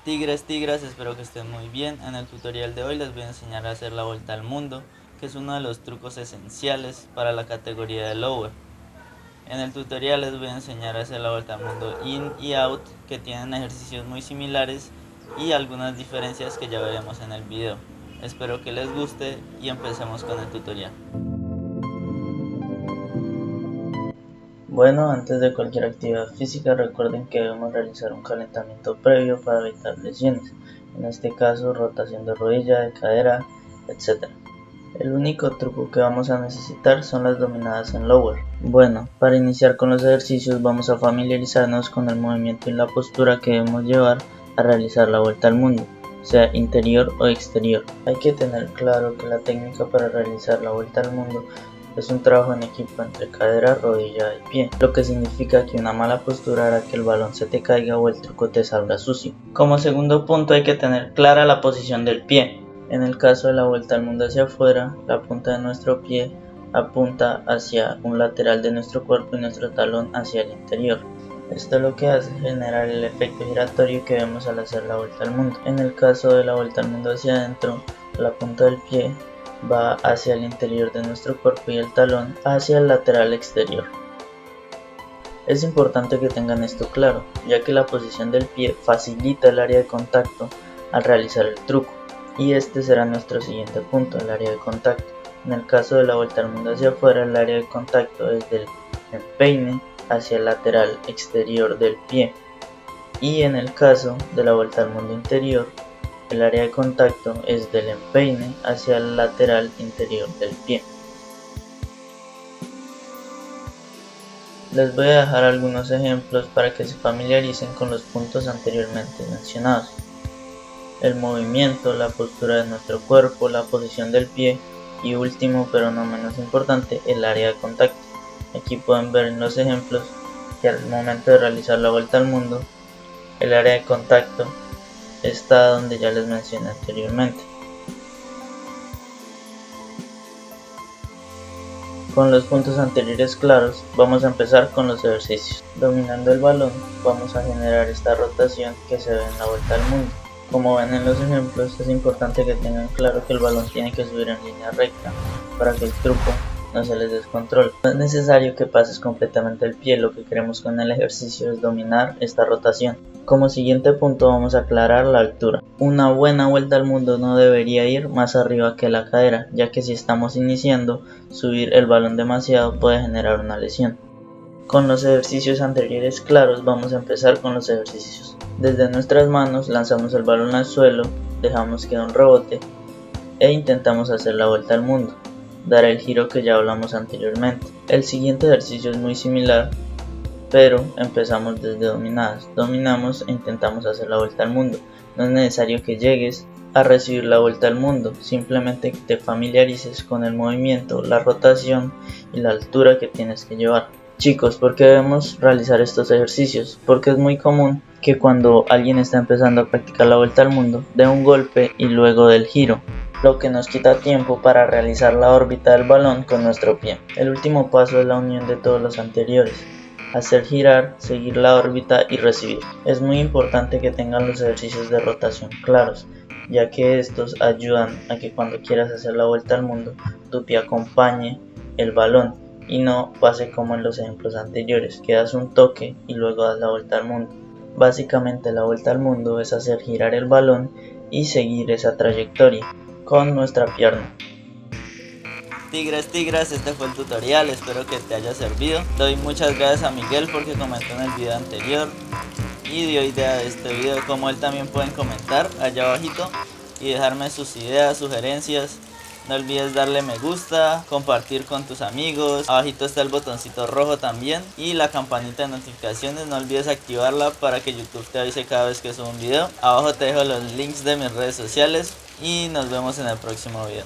Tigres, espero que estén muy bien. En el tutorial de hoy les voy a enseñar a hacer la vuelta al mundo, que es uno de los trucos esenciales para la categoría de lower. En el tutorial les voy a enseñar a hacer la vuelta al mundo in y out, que tienen ejercicios muy similares y algunas diferencias que ya veremos en el video. Espero que les guste y empecemos con el tutorial. Bueno, antes de cualquier actividad física recuerden que debemos realizar un calentamiento previo para evitar lesiones, en este caso rotación de rodilla, de cadera, etc. El único truco que vamos a necesitar son las dominadas en lower. Bueno, para iniciar con los ejercicios vamos a familiarizarnos con el movimiento y la postura que debemos llevar a realizar la vuelta al mundo, sea interior o exterior. Hay que tener claro que la técnica para realizar la vuelta al mundo es un trabajo en equipo entre cadera, rodilla y pie, lo que significa que una mala postura hará que el balón se te caiga o el truco te salga sucio. Como segundo punto hay que tener clara la posición del pie. En el caso de la vuelta al mundo hacia afuera, la punta de nuestro pie apunta hacia un lateral de nuestro cuerpo y nuestro talón hacia el interior. Esto lo que hace es generar el efecto giratorio que vemos al hacer la vuelta al mundo. En el caso de la vuelta al mundo hacia adentro, la punta del pie va hacia el interior de nuestro cuerpo y el talón hacia el lateral exterior. Es importante que tengan esto claro, ya que la posición del pie facilita el área de contacto al realizar el truco, y este será nuestro siguiente punto, el área de contacto. En el caso de la vuelta al mundo hacia afuera, el área de contacto es del empeine hacia el lateral exterior del pie, y en el caso de la vuelta al mundo interior, el área de contacto es del empeine hacia el lateral interior del pie. Les voy a dejar algunos ejemplos para que se familiaricen con los puntos anteriormente mencionados. El movimiento, la postura de nuestro cuerpo, la posición del pie y último pero no menos importante, el área de contacto. Aquí pueden ver en los ejemplos que al momento de realizar la vuelta al mundo, el área de contacto está donde ya les mencioné anteriormente. Con los puntos anteriores claros, vamos a empezar con los ejercicios. Dominando el balón, vamos a generar esta rotación que se ve en la vuelta al mundo. Como ven en los ejemplos, es importante que tengan claro que el balón tiene que subir en línea recta para que el truco no se les descontrole. No es necesario que pases completamente el pie, lo que queremos con el ejercicio es dominar esta rotación. Como siguiente punto vamos a aclarar la altura. Una buena vuelta al mundo no debería ir más arriba que la cadera, ya que si estamos iniciando, subir el balón demasiado puede generar una lesión. Con los ejercicios anteriores claros vamos a empezar con los ejercicios. Desde nuestras manos lanzamos el balón al suelo, dejamos que dé un rebote e intentamos hacer la vuelta al mundo, dar el giro que ya hablamos anteriormente. El siguiente ejercicio es muy similar, pero empezamos desde dominadas. Dominamos e intentamos hacer la vuelta al mundo. No es necesario que llegues a recibir la vuelta al mundo, simplemente que te familiarices con el movimiento, la rotación y la altura que tienes que llevar. Chicos, ¿por qué debemos realizar estos ejercicios? Porque es muy común que cuando alguien está empezando a practicar la vuelta al mundo, dé un golpe y luego del giro, lo que nos quita tiempo para realizar la órbita del balón con nuestro pie. El último paso es la unión de todos los anteriores: hacer girar, seguir la órbita y recibir. Es muy importante que tengan los ejercicios de rotación claros, ya que estos ayudan a que cuando quieras hacer la vuelta al mundo, tu pie acompañe el balón y no pase como en los ejemplos anteriores, que das un toque y luego das la vuelta al mundo. Básicamente la vuelta al mundo es hacer girar el balón y seguir esa trayectoria con nuestra pierna. Tigres, este fue el tutorial, espero que te haya servido. Doy muchas gracias a Miguel porque comentó en el video anterior y dio idea de este video. Como él, también pueden comentar allá abajito y dejarme sus ideas, sugerencias. No olvides darle me gusta, compartir con tus amigos. Abajito está el botoncito rojo también y la campanita de notificaciones. No olvides activarla para que YouTube te avise cada vez que subo un video. Abajo te dejo los links de mis redes sociales y nos vemos en el próximo video.